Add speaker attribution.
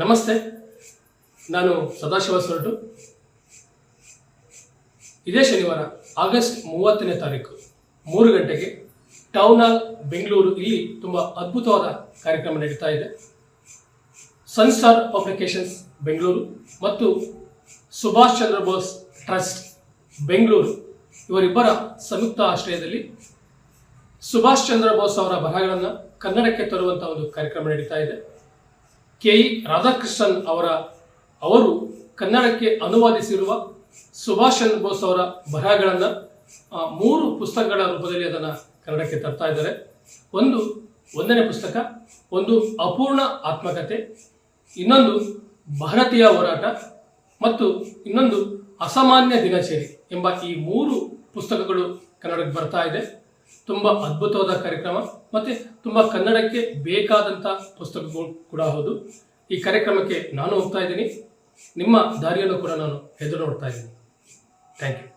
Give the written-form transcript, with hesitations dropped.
Speaker 1: ನಮಸ್ತೆ, ನಾನು ಸದಾಶಿವ ಸೊರಟು. ಇದೇ ಶನಿವಾರ ಆಗಸ್ಟ್ 30ನೇ ತಾರೀಕು 3 ಗಂಟೆಗೆ ಟೌನ್ ಹಾಲ್ ಬೆಂಗಳೂರು ಇಲ್ಲಿ ತುಂಬ ಅದ್ಭುತವಾದ ಕಾರ್ಯಕ್ರಮ ನಡೀತಾ ಇದೆ. ಸನ್ಸ್ಟಾರ್ ಪಬ್ಲಿಕೇಶನ್ಸ್ ಬೆಂಗಳೂರು ಮತ್ತು ಸುಭಾಷ್ ಚಂದ್ರ ಬೋಸ್ ಟ್ರಸ್ಟ್ ಬೆಂಗಳೂರು ಇವರಿಬ್ಬರ ಸಂಯುಕ್ತ ಆಶ್ರಯದಲ್ಲಿ ಸುಭಾಷ್ ಚಂದ್ರ ಬೋಸ್ ಅವರ ಬರಹಗಳನ್ನು ಕನ್ನಡಕ್ಕೆ ತರುವಂಥ ಒಂದು ಕಾರ್ಯಕ್ರಮ ನಡೀತಾ ಇದೆ. ಕೆ.ಇ. ರಾಧಾಕೃಷ್ಣನ್ ಅವರು ಕನ್ನಡಕ್ಕೆ ಅನುವಾದಿಸಿರುವ ಸುಭಾಷ್ ಚಂದ್ರ ಬೋಸ್ ಅವರ ಬರಹಗಳನ್ನು 3 ಪುಸ್ತಕಗಳ ರೂಪದಲ್ಲಿ ಅದನ್ನು ಕನ್ನಡಕ್ಕೆ ತರ್ತಾ ಇದ್ದಾರೆ. ಒಂದನೇ ಪುಸ್ತಕ, ಒಂದು ಅಪೂರ್ಣ ಆತ್ಮಕಥೆ, ಇನ್ನೊಂದು ಭಾರತೀಯ ಹೋರಾಟ ಮತ್ತು ಇನ್ನೊಂದು ಅಸಾಮಾನ್ಯ ದಿನಚರಿ ಎಂಬ ಈ 3 ಪುಸ್ತಕಗಳು ಕನ್ನಡಕ್ಕೆ ಬರ್ತಾ ಇದೆ. ತುಂಬ ಅದ್ಭುತವಾದ ಕಾರ್ಯಕ್ರಮ ಮತ್ತು ತುಂಬ ಕನ್ನಡಕ್ಕೆ ಬೇಕಾದಂಥ ಪುಸ್ತಕಗಳು ಕೂಡ ಹೌದು. ಈ ಕಾರ್ಯಕ್ರಮಕ್ಕೆ ನಾನು ಹೋಗ್ತಾ ಇದ್ದೀನಿ, ನಿಮ್ಮ ದಾರಿಯನ್ನು ಕೂಡ ನಾನು ಎದುರು ನೋಡ್ತಾ ಇದ್ದೀನಿ. Thank you.